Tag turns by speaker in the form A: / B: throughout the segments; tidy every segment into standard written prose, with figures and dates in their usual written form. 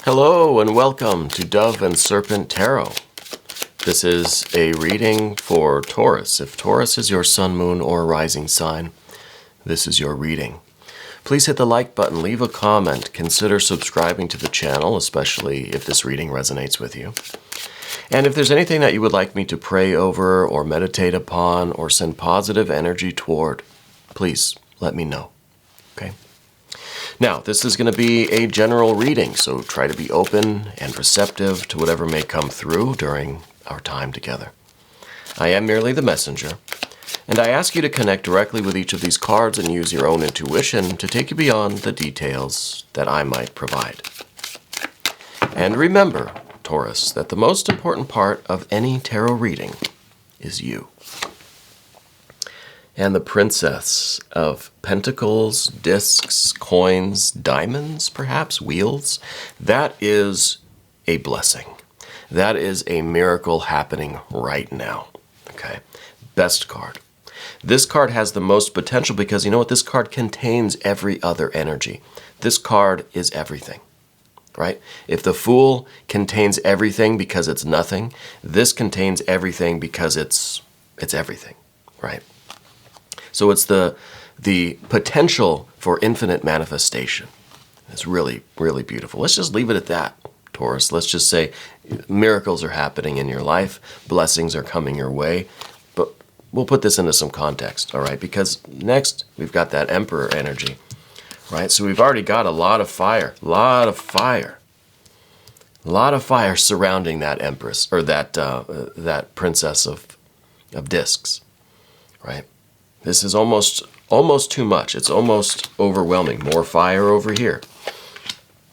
A: Hello and welcome to Dove and Serpent Tarot. This is a reading for Taurus. If Taurus is your sun, moon, or rising sign, this is your reading. Please hit the like button, leave a comment, consider subscribing to the channel, especially if this reading resonates with you. And if there's anything that you would like me to pray over or meditate upon or send positive energy toward, please let me know. Okay? Now, this is going to be a general reading, so try to be open and receptive to whatever may come through during our time together. I am merely the messenger, and I ask you to connect directly with each of these cards and use your own intuition to take you beyond the details that I might provide. And remember, Taurus, that the most important part of any tarot reading is you. And the Princess of Pentacles, discs, coins, diamonds, perhaps, wheels, that is a blessing. That is a miracle happening right now. Okay? Best card. This card has the most potential because you know what? This card contains every other energy. This card is everything. Right? If the Fool contains everything because it's nothing, this contains everything because it's everything. Right? So it's the potential for infinite manifestation. It's really, really beautiful. Let's just leave it at that, Taurus. Let's just say miracles are happening in your life. Blessings are coming your way. But we'll put this into some context, all right? Because next, we've got that Emperor energy, right? So we've already got a lot of fire, a lot of fire surrounding that Empress, or that Princess of Discs, right? This is almost too much. It's almost overwhelming. More fire over here.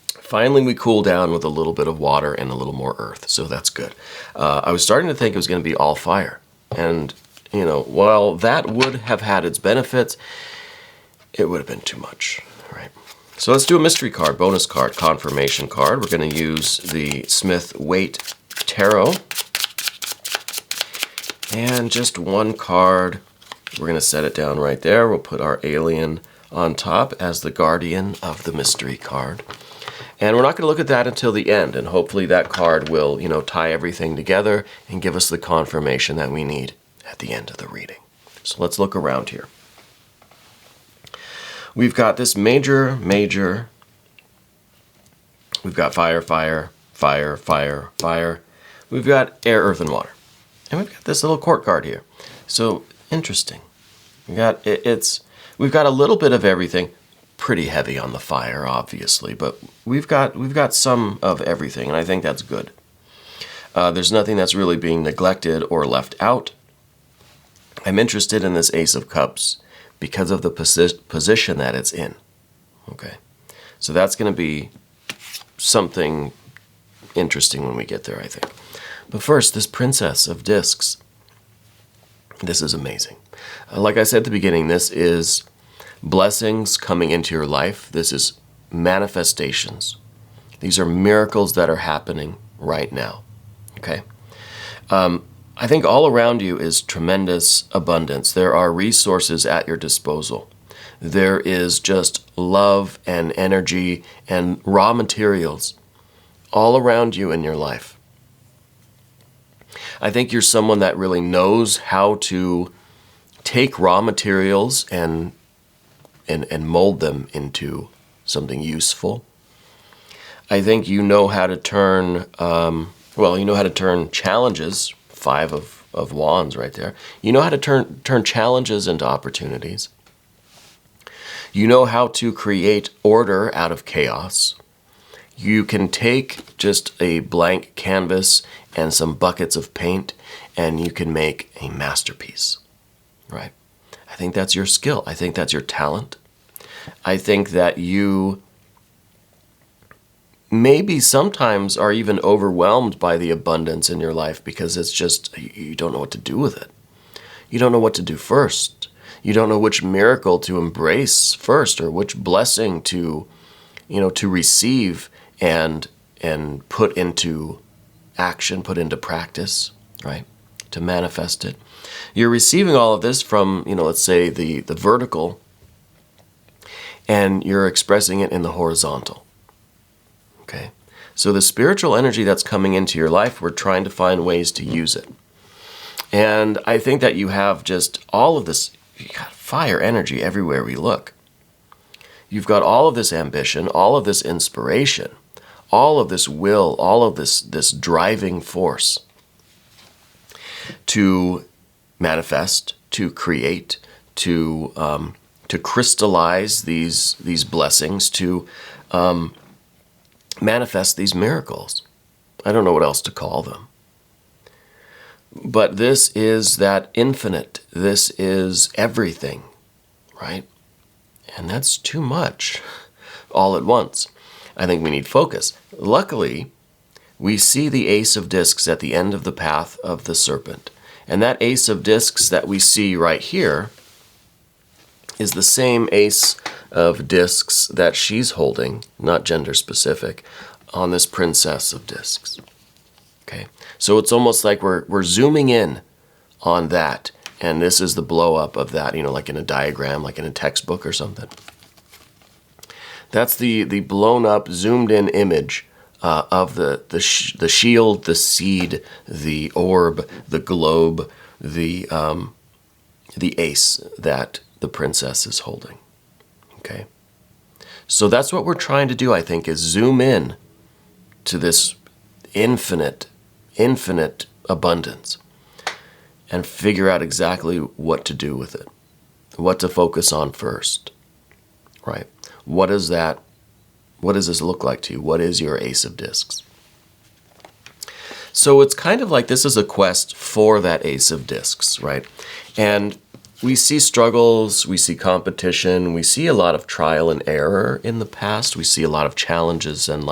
A: Finally, we cool down with a little bit of water and a little more earth, so that's good. I was starting to think it was going to be all fire. And, you know, while that would have had its benefits, it would have been too much, right? So let's do a mystery card, bonus card, confirmation card. We're going to use the Smith-Waite Tarot. And just one card. We're going to set it down right there. We'll put our alien on top as the guardian of the mystery card. And we're not going to look at that until the end. And hopefully that card will, you know, tie everything together and give us the confirmation that we need at the end of the reading. So let's look around here. We've got this major. We've got fire, fire, fire, fire, fire. We've got air, earth, and water. And we've got this little court card here. So interesting. We've got a little bit of everything, pretty heavy on the fire, obviously, but we've got some of everything, and I think that's good. There's nothing that's really being neglected or left out. I'm interested in this Ace of Cups because of the position that it's in. Okay, so that's going to be something interesting when we get there, I think. But first, this Princess of Discs. This is amazing. Like I said at the beginning, this is blessings coming into your life. This is manifestations. These are miracles that are happening right now. Okay? I think all around you is tremendous abundance. There are resources at your disposal. There is just love and energy and raw materials all around you in your life. I think you're someone that really knows how to take raw materials and mold them into something useful. I think you know how to turn, challenges, 5 of wands right there. You know how to turn challenges into opportunities. You know how to create order out of chaos. You can take just a blank canvas and some buckets of paint, and you can make a masterpiece, right? I think that's your skill. I think that's your talent. I think that you maybe sometimes are even overwhelmed by the abundance in your life because it's just, you don't know what to do with it. You don't know what to do first. You don't know which miracle to embrace first, or which blessing to receive and put into action, put into practice, right? To manifest it. You're receiving all of this from, let's say the vertical, and you're expressing it in the horizontal. Okay? So the spiritual energy that's coming into your life, we're trying to find ways to use it. And I think that you have just all of this, you got fire energy everywhere we look. You've got all of this ambition, all of this inspiration, all of this will, all of this driving force to manifest, to create, to crystallize these blessings, to manifest these miracles. I don't know what else to call them. But this is that infinite. This is everything, right? And that's too much all at once. I think we need focus. Luckily, we see the Ace of Discs at the end of the path of the serpent. And that Ace of Discs that we see right here is the same Ace of Discs that she's holding, not gender specific, on this Princess of Discs. Okay, so it's almost like we're zooming in on that, and this is the blow up of that, like in a diagram, like in a textbook or something. That's the blown up, zoomed in image of the shield, the seed, the orb, the globe, the ace that the princess is holding. Okay, so that's what we're trying to do, I think, is zoom in to this infinite abundance and figure out exactly what to do with it, what to focus on first, right? What does this look like to you? What is your Ace of Discs? So it's kind of like this is a quest for that Ace of Discs, right? And we see struggles, we see competition, we see a lot of trial and error in the past, we see a lot of challenges and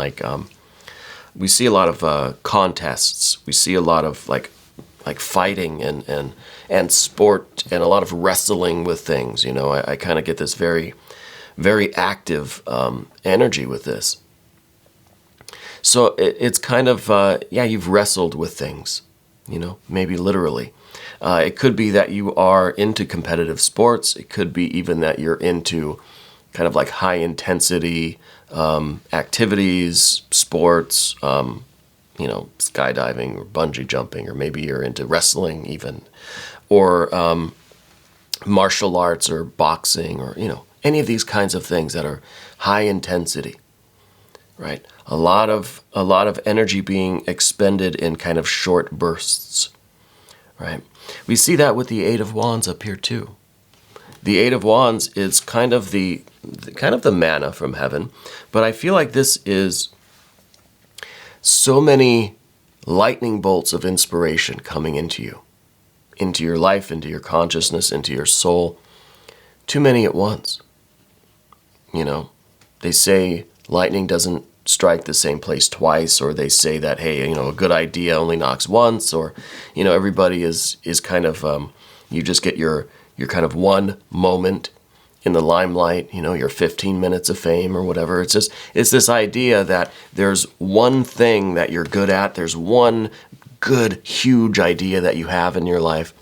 A: we see a lot of contests. We see a lot of like fighting and sport and a lot of wrestling with things. I kind of get this very, very active energy with this. So it's kind of, you've wrestled with things, maybe literally. It could be that you are into competitive sports. It could be even that you're into kind of like high intensity activities, sports, skydiving or bungee jumping, or maybe you're into wrestling even, or martial arts or boxing, or any of these kinds of things that are high intensity, right? A lot of energy being expended in kind of short bursts, right? We see that with the Eight of Wands up here too. The Eight of Wands is kind of the manna from heaven, but I feel like this is so many lightning bolts of inspiration coming into you, into your life, into your consciousness, into your soul. Too many at once. They say lightning doesn't strike the same place twice, or they say that, hey, a good idea only knocks once, or, everybody is kind of, you just get your kind of one moment in the limelight, your 15 minutes of fame or whatever. It's this idea that there's one thing that you're good at. There's one good, huge idea that you have in your life.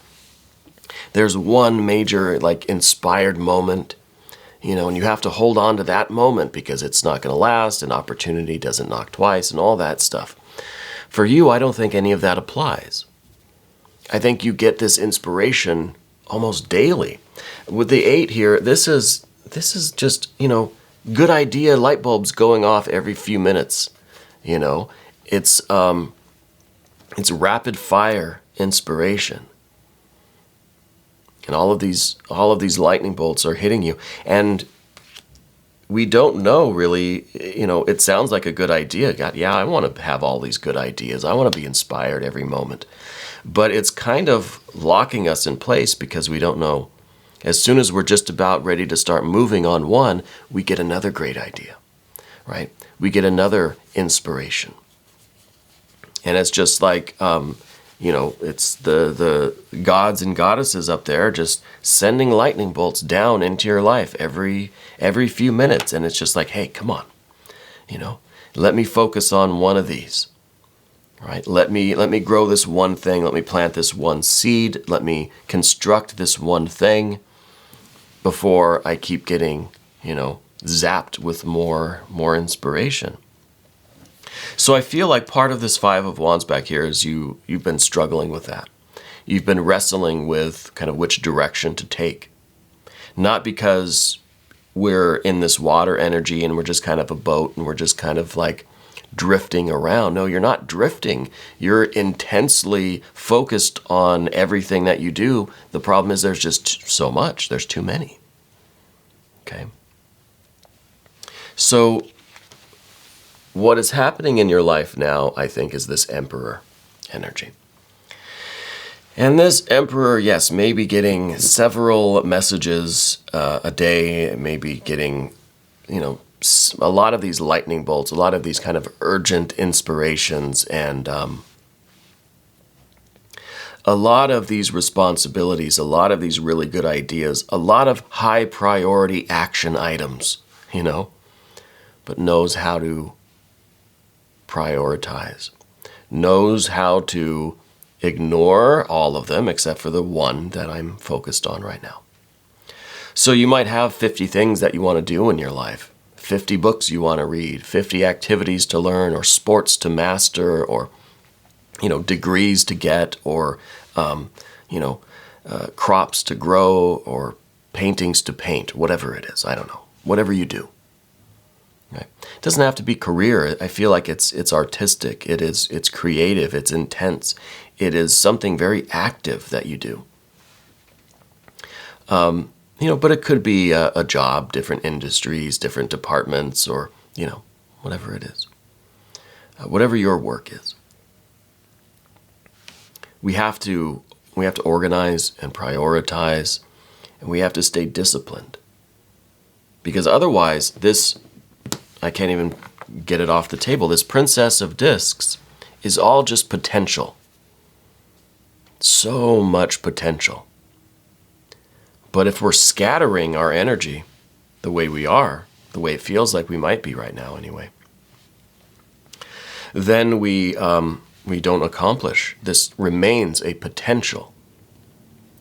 A: There's one major, inspired moment, and you have to hold on to that moment because it's not going to last, and opportunity doesn't knock twice, and all that stuff. For you, I don't think any of that applies. I think you get this inspiration almost daily. With the 8 here, this is just, good idea light bulbs going off every few minutes. It's rapid fire inspiration. And all of these lightning bolts are hitting you. And we don't know really, it sounds like a good idea. God, yeah, I want to have all these good ideas. I want to be inspired every moment. But it's kind of locking us in place because we don't know. As soon as we're just about ready to start moving on one, we get another great idea, right? We get another inspiration. And it's just like, it's the gods and goddesses up there just sending lightning bolts down into your life every few minutes. And it's just like, hey, come on, let me focus on one of these. Right? Let me grow this one thing. Let me plant this one seed. Let me construct this one thing before I keep getting, zapped with more inspiration. So I feel like part of this Five of Wands back here is you've been struggling with that. You've been wrestling with kind of which direction to take. Not because we're in this water energy and we're just kind of a boat and we're just kind of like drifting around. No, you're not drifting. You're intensely focused on everything that you do. The problem is there's just so much. There's too many. Okay? So what is happening in your life now, I think, is this Emperor energy. And this Emperor, yes, may be getting several messages a day, maybe getting, a lot of these lightning bolts, a lot of these kind of urgent inspirations, and a lot of these responsibilities, a lot of these really good ideas, a lot of high priority action items, but knows how to prioritize, knows how to ignore all of them except for the one that I'm focused on right now. So you might have 50 things that you want to do in your life, 50 books you want to read, 50 activities to learn, or sports to master, or degrees to get, or crops to grow, or paintings to paint, whatever it is. I don't know. Whatever you do. Right? It doesn't have to be career. I feel like it's artistic. It's creative. It's intense. It is something very active that you do. But it could be a job, different industries, different departments, or whatever it is, whatever your work is. We have to organize and prioritize, and we have to stay disciplined, because otherwise this, I can't even get it off the table. This Princess of Discs is all just potential. So much potential. But if we're scattering our energy the way we are, the way it feels like we might be right now anyway, then we don't accomplish. This remains a potential.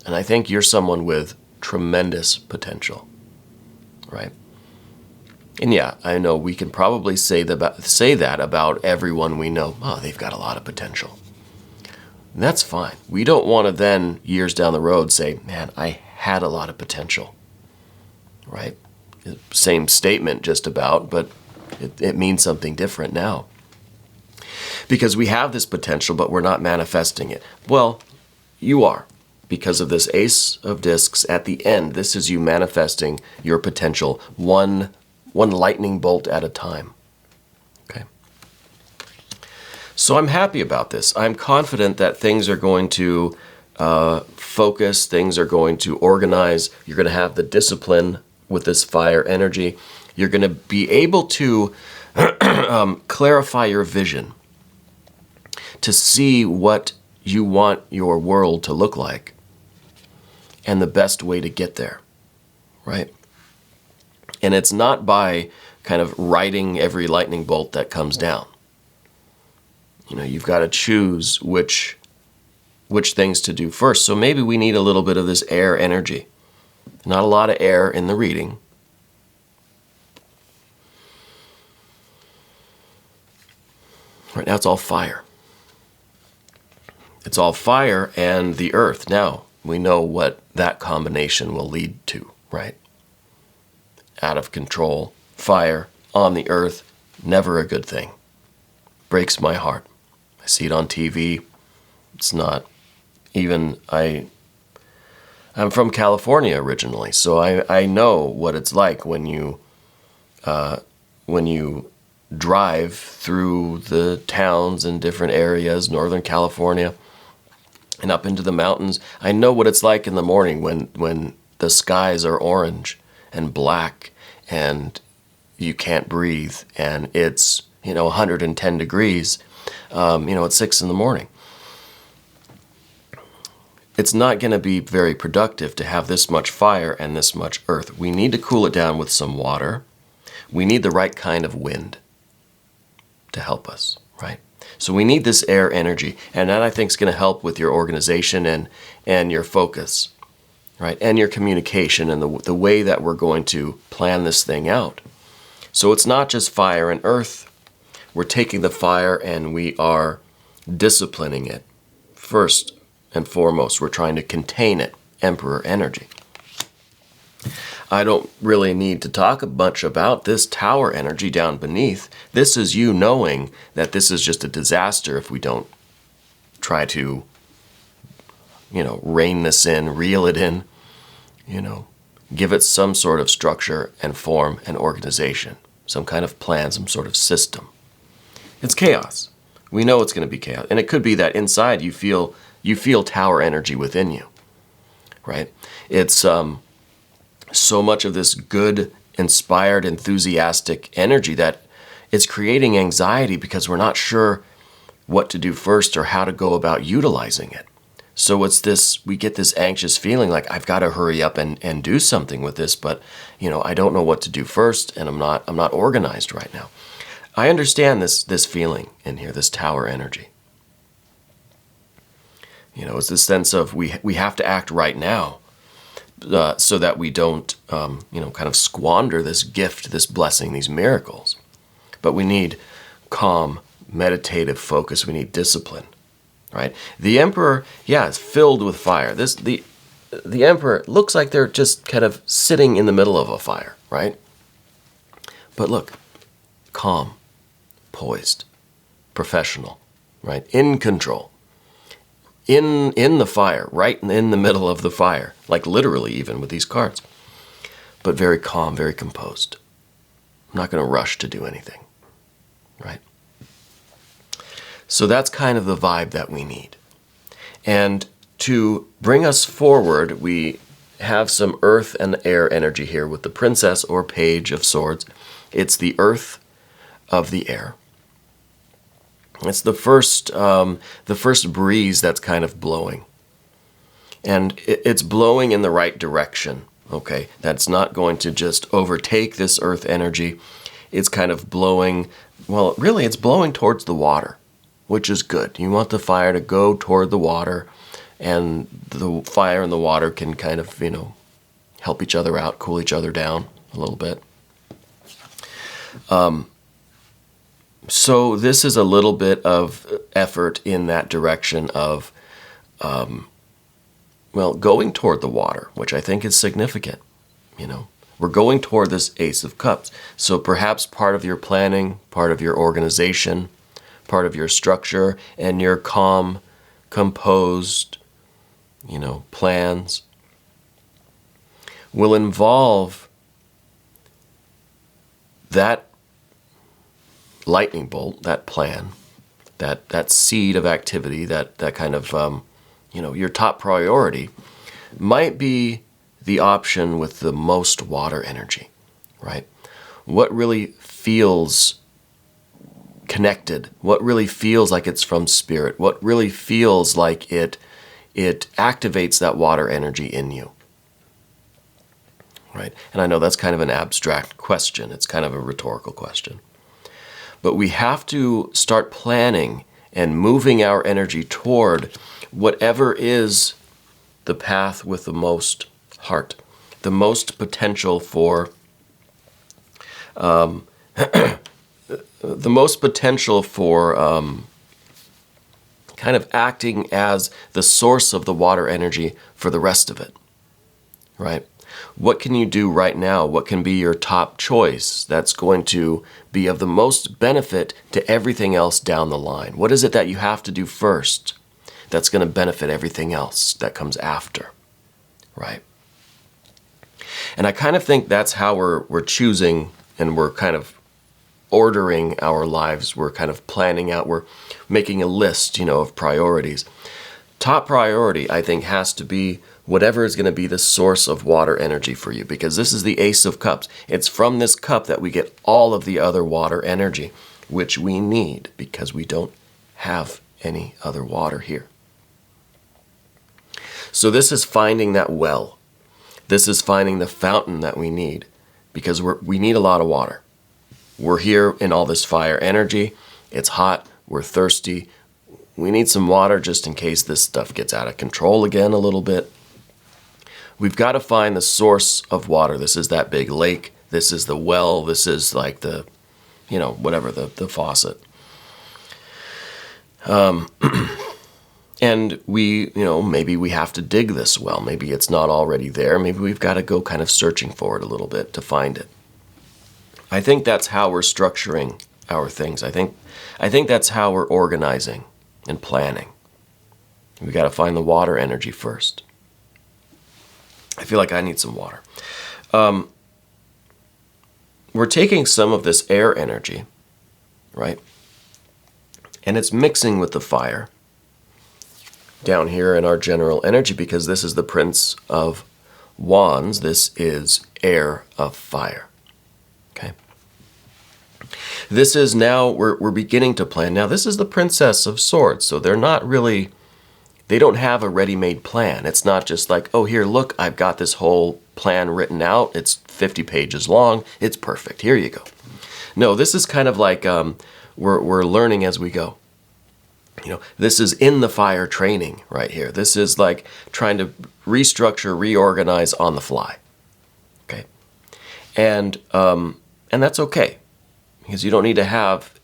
A: And I think you're someone with tremendous potential, right? And yeah, I know we can probably say that about everyone we know. Oh, they've got a lot of potential. And that's fine. We don't want to then, years down the road, say, man, I had a lot of potential, right? Same statement just about, but it means something different now. Because we have this potential, but we're not manifesting it. Well, you are. Because of this Ace of Discs at the end, this is you manifesting your potential one lightning bolt at a time. Okay. So I'm happy about this. I'm confident that things are going to focus, things are going to organize. You're going to have the discipline with this fire energy. You're going to be able to clarify your vision, to see what you want your world to look like and the best way to get there, right? And it's not by kind of riding every lightning bolt that comes down. You've got to choose which things to do first. So maybe we need a little bit of this air energy. Not a lot of air in the reading. Right now it's all fire. It's all fire and the earth. Now we know what that combination will lead to, right? Out of control, fire on the earth, never a good thing. Breaks my heart. I see it on TV. It's not even, I'm from California originally, so I know what it's like when you drive through the towns in different areas, Northern California, and up into the mountains. I know what it's like in the morning when the skies are orange and black and you can't breathe and it's 110 degrees at 6 in the morning. It's not going to be very productive to have this much fire and this much earth. We need to cool it down with some water. We need the right kind of wind to help us, right? So we need this air energy, and that I think is going to help with your organization and your focus, right? And your communication and the way that we're going to plan this thing out. So it's not just fire and earth. We're taking the fire and we are disciplining it. First and foremost, we're trying to contain it, Emperor energy. I don't really need to talk much about this Tower energy down beneath. This is you knowing that this is just a disaster if we don't try to, rein this in, reel it in, give it some sort of structure and form and organization, some kind of plan, some sort of system. It's chaos. We know it's going to be chaos. And it could be that inside you feel Tower energy within you, right? It's so much of this good, inspired, enthusiastic energy that it's creating anxiety because we're not sure what to do first or how to go about utilizing it. So it's this, we get this anxious feeling like I've got to hurry up and do something with this, but I don't know what to do first, and I'm not organized right now. I understand this feeling in here, this Tower energy. It's this sense of we have to act right now. So that we don't, kind of squander this gift, this blessing, these miracles. But we need calm, meditative focus. We need discipline, right? The Emperor, is filled with fire. The Emperor looks like they're just kind of sitting in the middle of a fire, right? But look, calm, poised, professional, right? In control. In the fire, right in the middle of the fire, like literally even with these cards, but very calm, very composed. I'm not going to rush to do anything, right? So that's kind of the vibe that we need. And to bring us forward, we have some earth and air energy here with the Princess or Page of Swords. It's the earth of the air. It's the first breeze that's kind of blowing. And it's blowing in the right direction, okay? That's not going to just overtake this earth energy. It's kind of blowing, well, really it's blowing towards the water, which is good. You want the fire to go toward the water, and the fire and the water can kind of, help each other out, cool each other down a little bit. So this is a little bit of effort in that direction of, going toward the water, which I think is significant. We're going toward this Ace of Cups. So perhaps part of your planning, part of your organization, part of your structure, and your calm, composed, plans will involve that lightning bolt, that plan, that seed of activity, that kind of, your top priority might be the option with the most water energy, right? What really feels connected? What really feels like it's from spirit? What really feels like it activates that water energy in you, right? And I know that's kind of an abstract question. It's kind of a rhetorical question. But we have to start planning and moving our energy toward whatever is the path with the most heart, the most potential for, kind of acting as the source of the water energy for the rest of it, right? What can you do right now? What can be your top choice that's going to be of the most benefit to everything else down the line? What is it that you have to do first that's going to benefit everything else that comes after, right? And I kind of think that's how we're choosing, and we're kind of ordering our lives. We're kind of planning out, we're making a list, of priorities. Top priority, I think, has to be whatever is going to be the source of water energy for you, because this is the Ace of Cups. It's from this cup that we get all of the other water energy, which we need because we don't have any other water here. So this is finding that well. This is finding the fountain that we need, because we need a lot of water. We're here in all this fire energy. It's hot. We're thirsty. We need some water just in case this stuff gets out of control again a little bit. We've got to find the source of water. This is that big lake. This is the well. This is like the, whatever, the faucet. And maybe we have to dig this well. Maybe it's not already there. Maybe we've got to go kind of searching for it a little bit to find it. I think that's how we're structuring our things. I think that's how we're organizing and planning. We got to find the water energy first. I feel like I need some water. We're taking some of this air energy, right? And it's mixing with the fire down here in our general energy, because this is the Prince of Wands. This is air of fire. Okay. This is now, we're beginning to plan. Now, this is the Princess of Swords, so they're not really, they don't have a ready-made plan. It's not just like, oh, here, look, I've got this whole plan written out. It's 50 pages long. It's perfect. Here you go. No, this is kind of like we're learning as we go. This is in the fire training right here. This is like trying to restructure, reorganize on the fly. Okay, and that's okay, because you don't need to have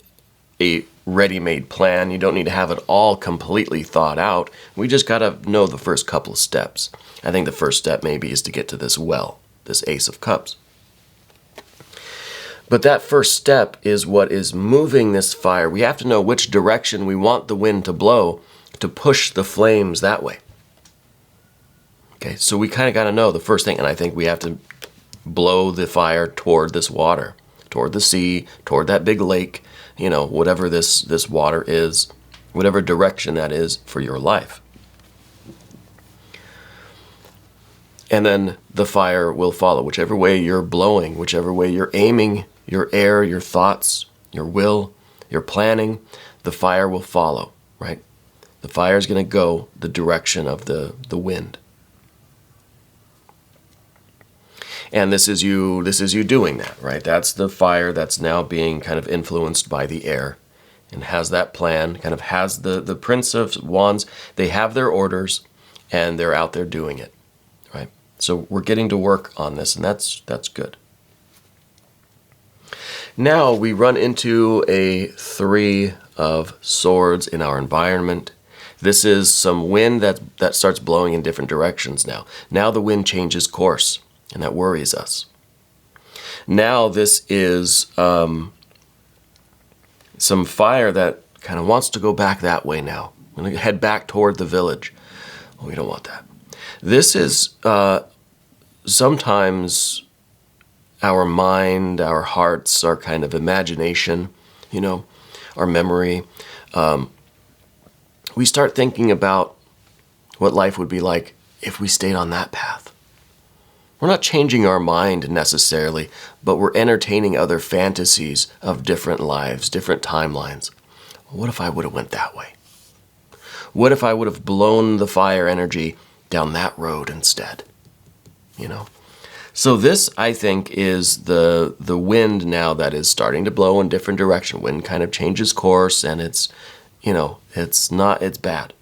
A: a ready-made plan. You don't need to have it all completely thought out. We just got to know the first couple of steps. I think the first step maybe is to get to this well, this Ace of Cups. But that first step is what is moving this fire. We have to know which direction we want the wind to blow to push the flames that way. Okay, so we kind of got to know the first thing, and I think we have to blow the fire toward this water, toward the sea, toward that big lake, whatever this water is, whatever direction that is for your life. And then the fire will follow, whichever way you're blowing, whichever way you're aiming your air, your thoughts, your will, your planning, the fire will follow, right? The fire is going to go the direction of the wind. And this is you doing that, right? That's the fire that's now being kind of influenced by the air and has that plan, kind of has the Prince of Wands. They have their orders and they're out there doing it, right? So we're getting to work on this, and that's good. Now we run into a 3 of Swords in our environment. This is some wind that starts blowing in different directions now. Now the wind changes course, and that worries us. Now this is some fire that kind of wants to go back that way now. We're going to head back toward the village. Well, we don't want that. This is sometimes our mind, our hearts, our kind of imagination, our memory. We start thinking about what life would be like if we stayed on that path. We're not changing our mind necessarily, but we're entertaining other fantasies of different lives, different timelines. What if I would have went that way? What if I would have blown the fire energy down that road instead? So this, I think, is the wind now that is starting to blow in different direction. Wind kind of changes course, and it's bad.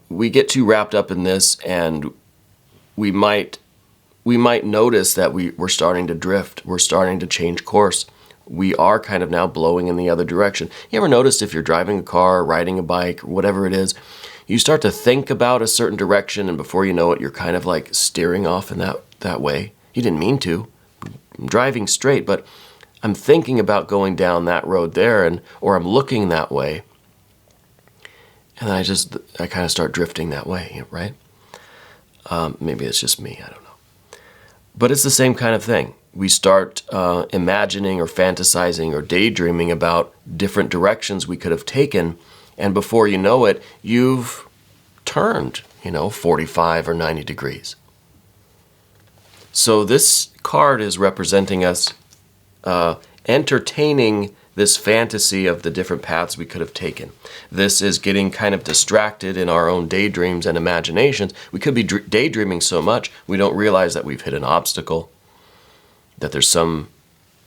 A: We get too wrapped up in this, and we might notice that we're starting to drift. We're starting to change course. We are kind of now blowing in the other direction. You ever noticed if you're driving a car, riding a bike, or whatever it is, you start to think about a certain direction, and before you know it, you're kind of like steering off in that way. You didn't mean to. I'm driving straight, but I'm thinking about going down that road there, or I'm looking that way, and then I kind of start drifting that way, right? Maybe it's just me, I don't know. But it's the same kind of thing. We start imagining or fantasizing or daydreaming about different directions we could have taken, and before you know it, you've turned, 45 or 90 degrees. So this card is representing us entertaining this fantasy of the different paths we could have taken. This is getting kind of distracted in our own daydreams and imaginations. We could be daydreaming so much we don't realize that we've hit an obstacle, that there's some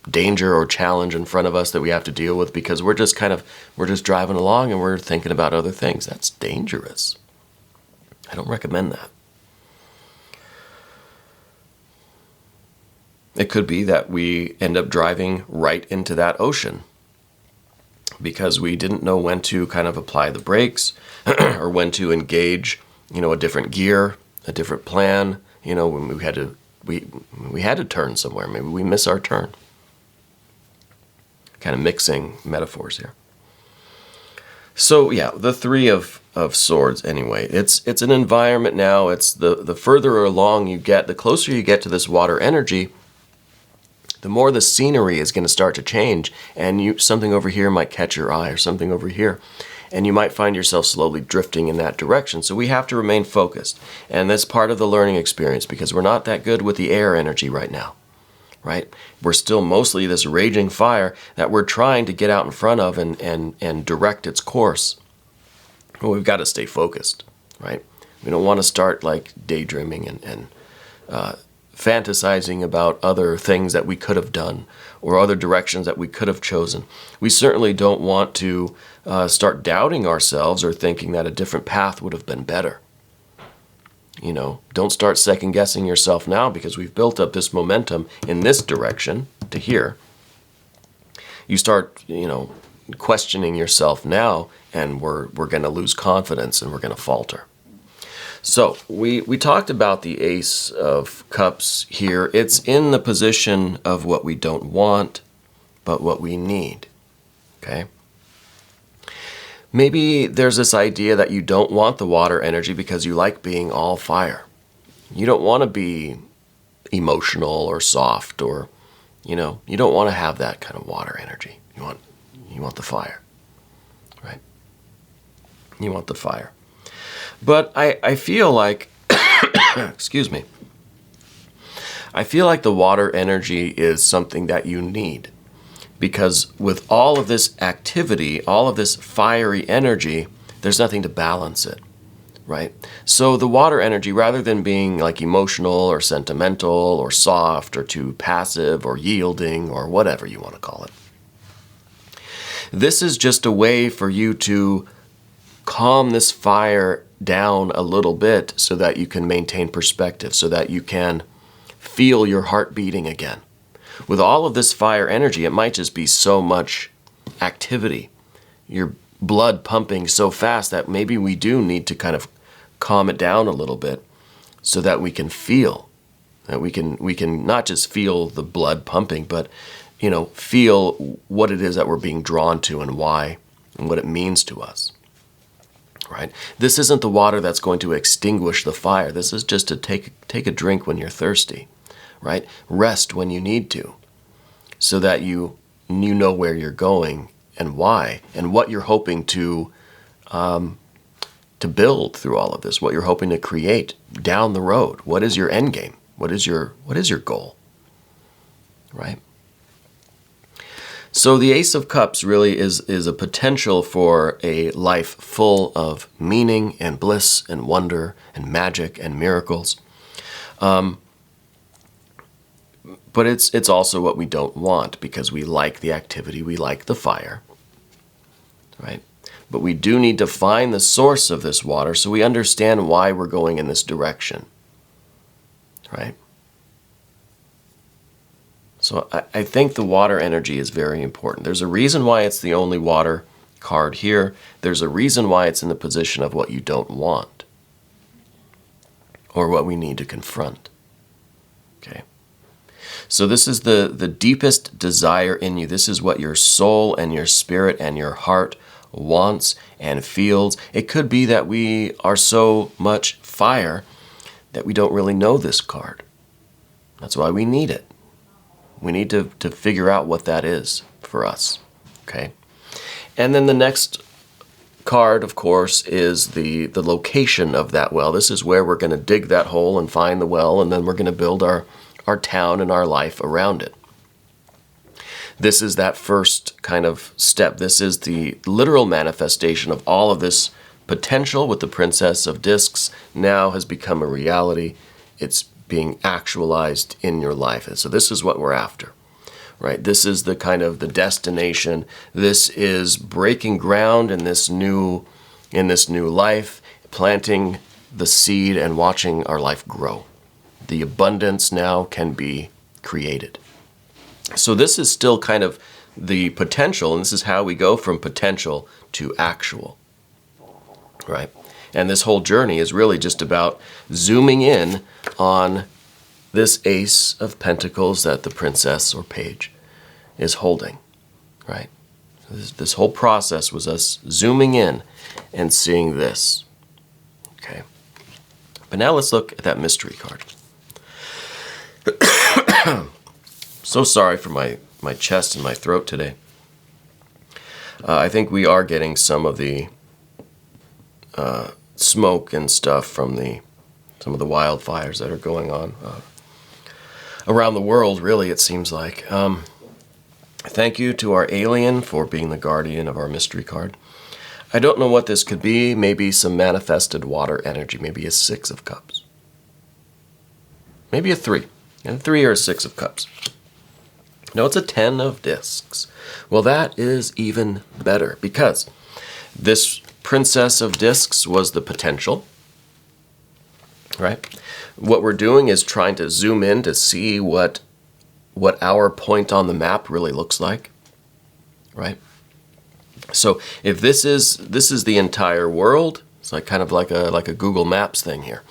A: danger or challenge in front of us that we have to deal with because we're just driving along and we're thinking about other things. That's dangerous. I don't recommend that. It could be that we end up driving right into that ocean because we didn't know when to kind of apply the brakes or when to engage, a different gear, a different plan, when we had to turn somewhere. Maybe we miss our turn. Kind of mixing metaphors here. So yeah, the Three of Swords anyway. It's an environment now. It's the further along you get, the closer you get to this water energy, the more the scenery is going to start to change, and something over here might catch your eye or something over here, and you might find yourself slowly drifting in that direction. So we have to remain focused, and that's part of the learning experience because we're not that good with the air energy right now, right? We're still mostly this raging fire that we're trying to get out in front of and direct its course. Well, we've got to stay focused, right? We don't want to start like daydreaming and fantasizing about other things that we could have done or other directions that we could have chosen. We certainly don't want to start doubting ourselves or thinking that a different path would have been better. Don't start second guessing yourself now because we've built up this momentum in this direction to here. You start, questioning yourself now, and we're going to lose confidence and we're going to falter. So we talked about the Ace of Cups here. It's in the position of what we don't want, but what we need, okay? Maybe there's this idea that you don't want the water energy because you like being all fire. You don't want to be emotional or soft or, you don't want to have that kind of water energy. You want the fire, right? You want the fire. But I feel like, excuse me, I feel like the water energy is something that you need because with all of this activity, all of this fiery energy, there's nothing to balance it, right? So the water energy, rather than being like emotional or sentimental or soft or too passive or yielding or whatever you want to call it, this is just a way for you to calm this fire down a little bit so that you can maintain perspective, so that you can feel your heart beating again. With all of this fire energy, it might just be so much activity, your blood pumping so fast that maybe we do need to kind of calm it down a little bit so that we can feel, that we can not just feel the blood pumping, but feel what it is that we're being drawn to and why and what it means to us. Right? This isn't the water that's going to extinguish the fire. This is just to take a drink when you're thirsty, right? Rest when you need to, so that you know where you're going and why and what you're hoping to build through all of this. What you're hoping to create down the road. What is your end game? What is your goal? Right? So the Ace of Cups really is a potential for a life full of meaning and bliss and wonder and magic and miracles. But it's also what we don't want because we like the activity, we like the fire, right? But we do need to find the source of this water so we understand why we're going in this direction, right? So I think the water energy is very important. There's a reason why it's the only water card here. There's a reason why it's in the position of what you don't want or what we need to confront. Okay. So this is the deepest desire in you. This is what your soul and your spirit and your heart wants and feels. It could be that we are so much fire that we don't really know this card. That's why we need it. We need to figure out what that is for us, okay? And then the next card, of course, is the location of that well. This is where we're going to dig that hole and find the well, and then we're going to build our town and our life around it. This is that first kind of step. This is the literal manifestation of all of this potential with the Princess of Discs now has become a reality. It's being actualized in your life. And so this is what we're after, right? This is the kind of the destination. This is breaking ground in this new life, planting the seed and watching our life grow. The abundance now can be created. So this is still kind of the potential, and this is how we go from potential to actual, right? And this whole journey is really just about zooming in on this Ace of Pentacles that the princess or page is holding, right? This whole process was us zooming in and seeing this, okay? But now let's look at that mystery card. So sorry for my chest and my throat today. I think we are getting some of the smoke and stuff from some of the wildfires that are going on around the world, really, it seems like. Thank you to our alien for being the guardian of our mystery card. I don't know what this could be. Maybe some manifested water energy. Maybe a 6 of Cups. Maybe a 3. And 3 or a 6 of Cups. No, it's a 10 of Discs. Well, that is even better because this Princess of Discs was the potential, right? What we're doing is trying to zoom in to see what our point on the map really looks like, right? So if this is the entire world, it's like kind of like a Google Maps thing here.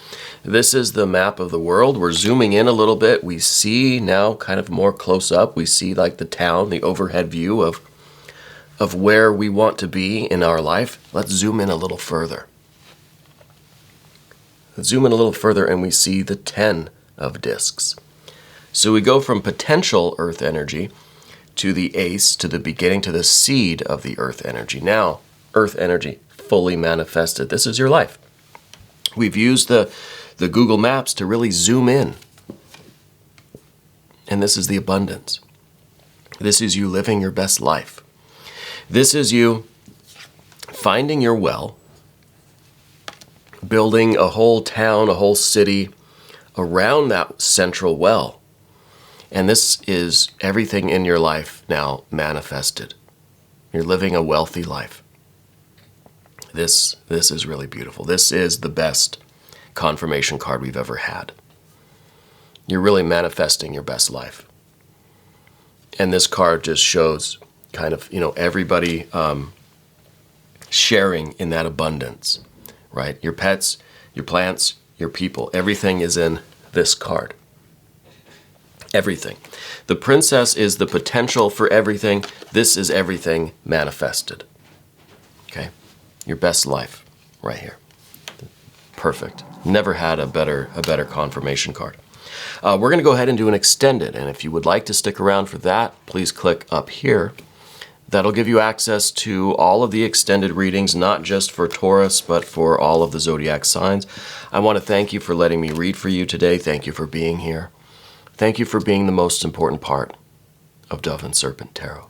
A: This is the map of the world. We're zooming in a little bit. We see now kind of more close up. We see like the town, the overhead view of where we want to be in our life. Let's zoom in a little further. Let's zoom in a little further and we see the 10 of Discs. So we go from potential earth energy to the Ace, to the beginning, to the seed of the earth energy. Now, earth energy fully manifested. This is your life. We've used the Google Maps to really zoom in. And this is the abundance. This is you living your best life. This is you finding your well, building a whole town, a whole city around that central well. And this is everything in your life now manifested. You're living a wealthy life. This is really beautiful. This is the best confirmation card we've ever had. You're really manifesting your best life. And this card just shows kind of, everybody sharing in that abundance, right? Your pets, your plants, your people, everything is in this card. Everything. The princess is the potential for everything. This is everything manifested. Okay? Your best life right here. Perfect. Never had a better confirmation card. We're going to go ahead and do an extended, and if you would like to stick around for that, please click up here. That'll give you access to all of the extended readings, not just for Taurus, but for all of the zodiac signs. I want to thank you for letting me read for you today. Thank you for being here. Thank you for being the most important part of Dove and Serpent Tarot.